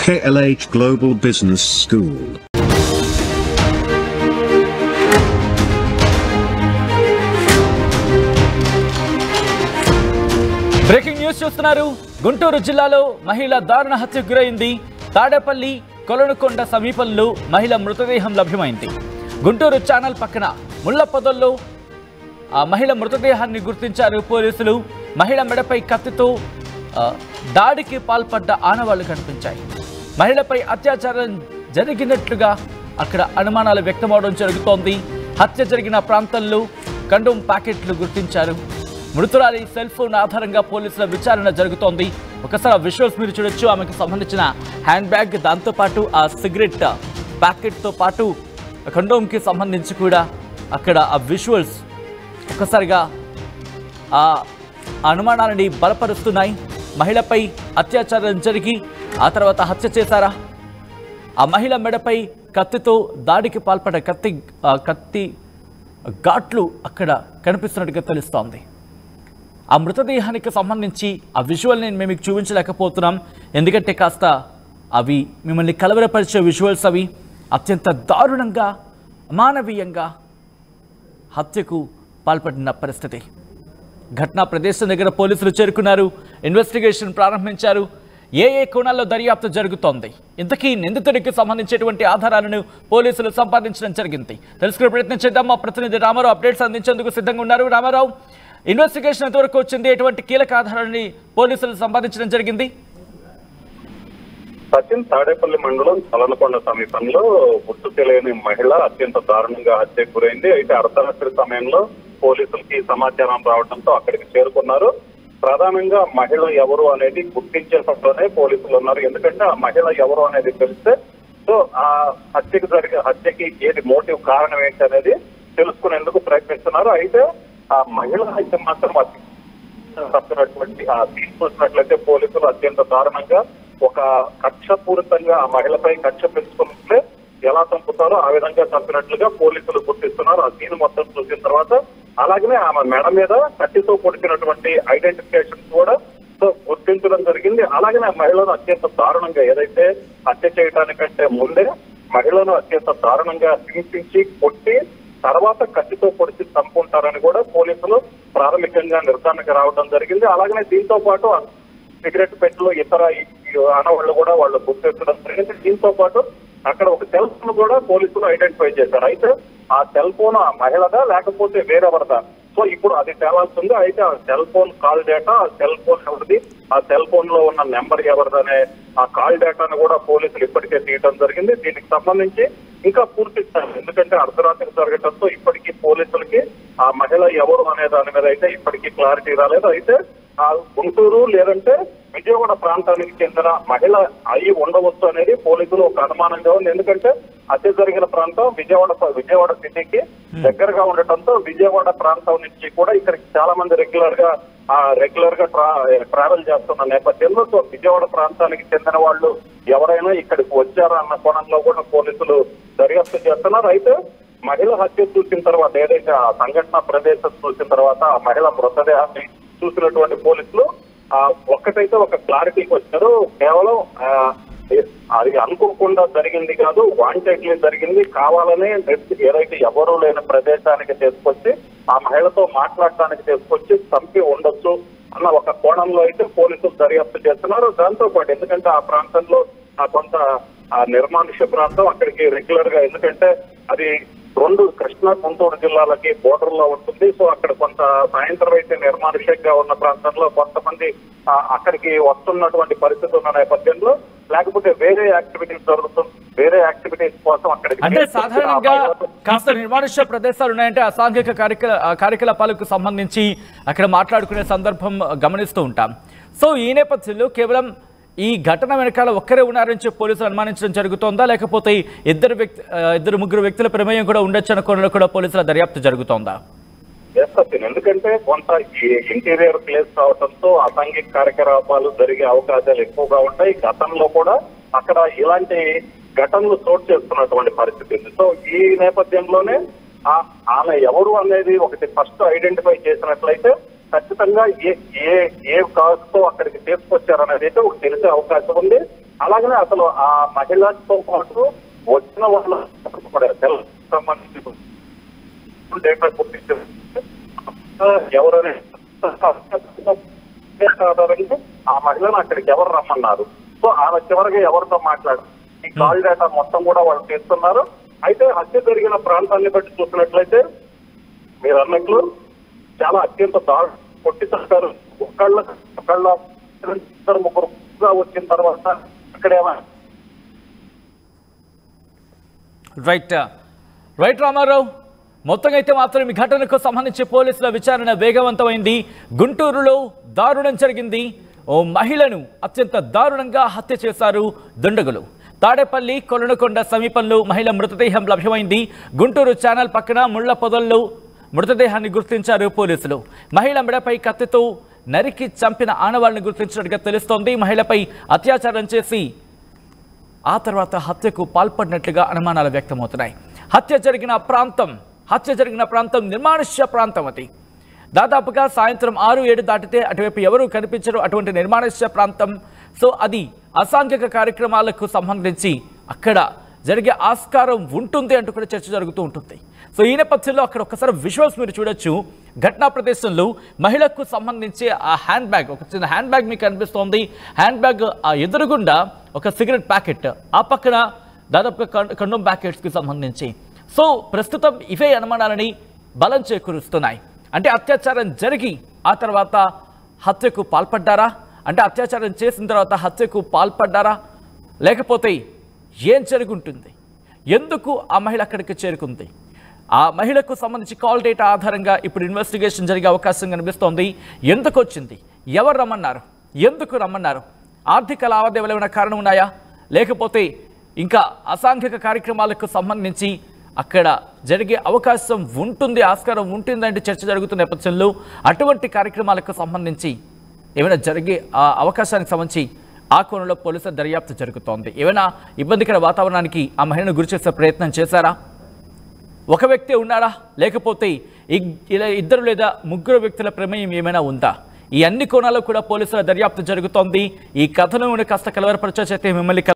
KLH Global Business School. Breaking news చూస్తున్నారు. గుంటూరు జిల్లాలో మహిళ దారుణ హత్యకు గురైంది. తాడేపల్లి కొలనుకొండ సమీపంలో మహిళ మృతదేహం లభ్యమైంది. గుంటూరు ఛానల్ పక్కన ముళ్లపొదల్లో ఆ మహిళ మృతదేహాన్ని గుర్తించారు పోలీసులు. మహిళ మెడపై కత్తితో దాడికి పాల్పడ్డ ఆనవాళ్లు కనిపించాయి. మహిళపై అత్యాచారం జరిగినట్లుగా అక్కడ అనుమానాలు వ్యక్తమవడం జరుగుతోంది. హత్య జరిగిన ప్రాంతంలో కండోమ్ ప్యాకెట్లు గుర్తించారు. మృతురాలి సెల్ ఫోన్ ఆధారంగా పోలీసుల విచారణ జరుగుతోంది. ఒకసారి ఆ విజువల్స్ మీరు చూడొచ్చు. ఆమెకు సంబంధించిన హ్యాండ్ బ్యాగ్, దాంతోపాటు ఆ సిగరెట్ ప్యాకెట్తో పాటు కండోమ్కి సంబంధించి కూడా అక్కడ ఆ విజువల్స్ ఒక్కసారిగా ఆ అనుమానాలని బలపరుస్తున్నాయి. మహిళపై అత్యాచారం జరిగి ఆ తర్వాత హత్య చేశారా? ఆ మహిళ మెడపై కత్తితో దాడికి పాల్పడ్డ కత్తి ఘాట్లు అక్కడ కనిపిస్తున్నట్టుగా తెలుస్తోంది. ఆ మృతదేహానికి సంబంధించి ఆ విజువల్ నేను మేము చూపించలేకపోతున్నాం, ఎందుకంటే కాస్త అవి మిమ్మల్ని కలవరపరిచే విజువల్స్. అవి అత్యంత దారుణంగా, అమానవీయంగా హత్యకు పాల్పడిన పరిస్థితి. ఘటనా ప్రదేశం దగ్గర పోలీసులు చేరుకున్నారు, ఇన్వెస్టిగేషన్ ప్రారంభించారు. ఏ కోణాల్లో దర్యాప్తు జరుగుతోంది, ఇంతకీ నిందితుడికి సంబంధించేటువంటి ఆధారాలను పోలీసులు సంపాదించడం జరిగింది. తెలుసుకునే ప్రయత్నం చేద్దాం. మా ప్రతినిధి రామారావు అప్డేట్స్ అందించేందుకు సిద్ధంగా ఉన్నారు. రామారావు, ఇన్వెస్టిగేషన్ ఎంతవరకు వచ్చింది? ఎటువంటి కీలక ఆధారాలని పోలీసులు సంపాదించడం జరిగింది? సచిన్, తాడేపల్లి మండలం కొలనుకొండ సమీపంలో గుర్తు తెలియని మహిళ అత్యంత దారుణంగా హత్యకు గురైంది. అయితే అర్ధరాత్రి సమయంలో పోలీసులకి సమాచారం రావడంతో అక్కడికి చేరుకున్నారు. ప్రధానంగా మహిళ ఎవరు అనేది గుర్తించే పట్లోనే పోలీసులు ఉన్నారు. ఎందుకంటే ఆ మహిళ ఎవరు అనేది తెలిస్తే సో ఆ హత్యకి ఏది మోటివ్, కారణం ఏంటి అనేది తెలుసుకునేందుకు ప్రయత్నిస్తున్నారు. అయితే ఆ మహిళ అయితే మాత్రం తప్పినటువంటి ఆ తీసుకొచ్చినట్లయితే పోలీసులు అత్యంత దారుణంగా ఒక కక్షపూరితంగా ఆ మహిళపై కక్ష పెంచుకున్నట్లే ఎలా చంపుతారో ఆ విధంగా చంపినట్లుగా పోలీసులు గుర్తిస్తున్నారు. ఆ సీన్ మొత్తం చూసిన తర్వాత అలాగనే ఆమె మెడ మీద కత్తితో కొడిచినటువంటి ఐడెంటిఫికేషన్ కూడా గుర్తించడం జరిగింది. అలాగనే ఆ మహిళను అత్యంత దారుణంగా, ఏదైతే హత్య చేయడానికంటే ముందే మహిళను అత్యంత దారుణంగా హింసించి కొట్టి తర్వాత కత్తితో పొడిచి చంపుకుంటారని కూడా పోలీసులు ప్రాథమికంగా నిర్ధారణకు రావడం జరిగింది. అలాగనే దీంతో పాటు సిగరెట్ పెట్టెలు, ఇతర ఆనవాళ్లు కూడా వాళ్ళు గుర్తించడం జరిగింది. దీంతో పాటు అక్కడ ఒక సెల్ ఫోన్ కూడా పోలీసులు ఐడెంటిఫై చేశారు. అయితే ఆ సెల్ ఫోన్ ఆ మహిళదా లేకపోతే వేరెవరిదా, సో ఇప్పుడు అది తేలాల్సింది. అయితే ఆ సెల్ ఫోన్ కాల్ డేటా, ఆ సెల్ ఫోన్ ఎవరిది, ఆ సెల్ ఫోన్ లో ఉన్న నెంబర్ ఎవరిదనే ఆ కాల్ డేటాను కూడా పోలీసులు ఇప్పటికే తీయడం జరిగింది. దీనికి సంబంధించి ఇంకా పూర్తిస్తారు, ఎందుకంటే అర్ధరాత్రి జరగడంతో ఇప్పటికీ పోలీసులకి ఆ మహిళ ఎవరు అనే దాని మీద అయితే ఇప్పటికీ క్లారిటీ రాలేదు. అయితే ఆ గుంటూరు లేదంటే విజయవాడ ప్రాంతానికి చెందిన మహిళ అయి ఉండవచ్చు అనేది పోలీసులు ఒక అనుమానంగా ఉంది. ఎందుకంటే హత్య జరిగిన ప్రాంతం విజయవాడ సిటీకి దగ్గరగా ఉండటంతో విజయవాడ ప్రాంతం నుంచి కూడా ఇక్కడికి చాలా మంది రెగ్యులర్ గా ట్రావెల్ చేస్తున్న నేపథ్యంలో సో విజయవాడ ప్రాంతానికి చెందిన వాళ్ళు ఎవరైనా ఇక్కడికి వచ్చారా అన్న కోణంలో కూడా పోలీసులు దర్యాప్తు చేస్తున్నారు. అయితే మహిళ హత్య చూసిన తర్వాత, ఏదైతే ఆ సంఘటన ప్రదేశం చూసిన తర్వాత ఆ మహిళ మృతదేహాన్ని చూసినటువంటి పోలీసులు ఒక్కటైతే ఒక క్లారిటీకి వచ్చారు. కేవలం అది అనుకోకుండా జరిగింది కాదు, వాంటెడ్లీ జరిగింది. కావాలనే ఏదైతే ఎవరూ లేని ప్రదేశానికి తీసుకొచ్చి ఆ మహిళతో మాట్లాడటానికి తీసుకొచ్చి చంపి ఉండొచ్చు అన్న ఒక కోణంలో అయితే పోలీసులు దర్యాప్తు చేస్తున్నారు. దాంతో పాటు ఎందుకంటే ఆ ప్రాంతంలో కొంత నిర్మానుష్య ప్రాంతం, అక్కడికి రెగ్యులర్ గా, ఎందుకంటే అది రెండు కృష్ణా గుంటూరు జిల్లాలకి బోర్డర్ లో ఉంటుంది. సో అక్కడ కొంత సాయంత్రం అయితే నిర్మానుష్యంగా ఉన్న ప్రాంతంలో కొంతమంది అక్కడికి వస్తున్నటువంటి పరిస్థితి ఉన్న నేపథ్యంలో, లేకపోతే వేరే యాక్టివిటీస్ జరుగుతుంది, వేరే యాక్టివిటీస్ కోసం అక్కడికి అంటే సాధారణంగా కాస్త నిర్మానుష్య ప్రదేశాలు ఉన్నాయంటే అసాంఘిక కార్యకలాపాలకు సంబంధించి అక్కడ మాట్లాడుకునే సందర్భం గమనిస్తూ ఉంటాం. సో ఈ నేపథ్యంలో కేవలం ఈ ఘటన వెనకాల ఒక్కరే ఉన్నారని చెప్పి పోలీసులు అనుమానించడం జరుగుతోందా, లేకపోతే ఇద్దరు ముగ్గురు వ్యక్తుల ప్రమేయం కూడా ఉండొచ్చు అన్న కోణంలో కూడా పోలీసుల దర్యాప్తు జరుగుతోందా? ఎందుకంటే కొంత ఇంటీరియర్ ప్లేస్ కావడంతో అసాంఘిక కార్యకలాపాలు జరిగే అవకాశాలు ఎక్కువగా ఉంటాయి. గతంలో కూడా అక్కడ ఇలాంటి ఘటనలు చోటు చేసుకున్నటువంటి పరిస్థితి ఉంది. సో ఈ నేపథ్యంలోనే ఆమె ఎవరు అనేది ఒకటి ఫస్ట్ ఐడెంటిఫై చేసినట్లయితే ఖచ్చితంగా ఏ కాజ్ తో అక్కడికి తీసుకొచ్చారనేది అయితే ఒక తెలిసే అవకాశం ఉంది. అలాగనే అసలు ఆ మహిళతో పాటు వచ్చిన వాళ్ళ సంబంధించి డేటా గుర్తించారు ఎవరనే ఆధారంగా ఆ మహిళను అక్కడికి ఎవరు రమ్మన్నారు. సో ఆమె చివరిగా ఎవరితో మాట్లాడారు ఈ కాల్ డేటా మొత్తం కూడా వాళ్ళు చేస్తున్నారు. అయితే హత్య జరిగిన ప్రాంతాన్ని బట్టి చూసినట్లయితే మీరు అన్నట్లు చాలా అత్యంత కొట్టిస్తారు. ఒకళ్ళ ఇద్దరు ముగ్గురుగా వచ్చిన తర్వాత అక్కడేమో రైట్ రామారావు, మొత్తంగా అయితే మాత్రం ఈ ఘటనకు సంబంధించి పోలీసుల విచారణ వేగవంతమైంది. గుంటూరులో దారుణం జరిగింది. ఓ మహిళను అత్యంత దారుణంగా హత్య చేశారు దుండగులు. తాడేపల్లి కొలనుకొండ సమీపంలో మహిళ మృతదేహం లభ్యమైంది. గుంటూరు ఛానల్ పక్కన ముళ్ల పొదల్లో మృతదేహాన్ని గుర్తించారు పోలీసులు. మహిళ మెడపై కత్తితో నరికి చంపిన ఆనవాళ్లను గుర్తించినట్టుగా తెలుస్తోంది. మహిళపై అత్యాచారం చేసి ఆ తర్వాత హత్యకు పాల్పడినట్లుగా అనుమానాలు వ్యక్తమవుతున్నాయి. హత్య జరిగిన ప్రాంతం నిర్మానుష్య ప్రాంతం. అది దాదాపుగా సాయంత్రం 6-7 దాటితే అటువైపు ఎవరూ కనిపించరు. అటువంటి నిర్మానుష్య ప్రాంతం. సో అది అసాంఘిక కార్యక్రమాలకు సంబంధించి అక్కడ జరిగే ఆస్కారం ఉంటుంది అంటూ కూడా చర్చ జరుగుతూ ఉంటుంది. సో ఈ నేపథ్యంలో అక్కడ ఒక్కసారి విజువల్స్ మీరు చూడొచ్చు. ఘటనా ప్రదేశంలో మహిళకు సంబంధించి ఆ హ్యాండ్ బ్యాగ్, ఒక చిన్న హ్యాండ్ బ్యాగ్ మీకు కనిపిస్తోంది. హ్యాండ్ బ్యాగ్ ఆ ఎదురుగుండా ఒక సిగరెట్ ప్యాకెట్, ఆ పక్కన దాదాపుగా కండోమ్ ప్యాకెట్స్కి సంబంధించి. సో ప్రస్తుతం ఇవే అనుమానాలని బలం చేకూరుస్తున్నాయి. అంటే అత్యాచారం జరిగి ఆ తర్వాత హత్యకు పాల్పడ్డారా, అంటే అత్యాచారం చేసిన తర్వాత హత్యకు పాల్పడ్డారా, లేకపోతే ఏం జరుగుంటుంది, ఎందుకు ఆ మహిళ అక్కడికి చేరుకుంది, ఆ మహిళకు సంబంధించి కాల్ డేటా ఆధారంగా ఇప్పుడు ఇన్వెస్టిగేషన్ జరిగే అవకాశం కనిపిస్తోంది. ఎందుకు వచ్చింది, ఎవరు రమ్మన్నారు, ఎందుకు రమ్మన్నారు, ఆర్థిక లావాదేవీలు ఏమైనా కారణం ఉన్నాయా, లేకపోతే ఇంకా అసాంఘిక కార్యక్రమాలకు సంబంధించి అక్కడ జరిగే అవకాశం ఉంటుంది, ఆస్కారం ఉంటుందంటే చర్చ జరుగుతున్న నేపథ్యంలో అటువంటి కార్యక్రమాలకు సంబంధించి ఏమైనా జరిగే అవకాశానికి సంబంధించి ఆ కోణంలో పోలీసుల దర్యాప్తు జరుగుతోంది. ఏమైనా ఇబ్బందికర వాతావరణానికి ఆ మహిళను గురి చేసే ప్రయత్నం చేశారా, ఒక వ్యక్తి ఉన్నారా, లేకపోతే ఇద్దరు లేదా ముగ్గురు వ్యక్తుల ప్రమేయం ఏమైనా ఉందా, ఈ అన్ని కోణాల్లో కూడా పోలీసుల దర్యాప్తు జరుగుతోంది. ఈ కథను కాస్త కలవరపరచైతే మిమ్మల్ని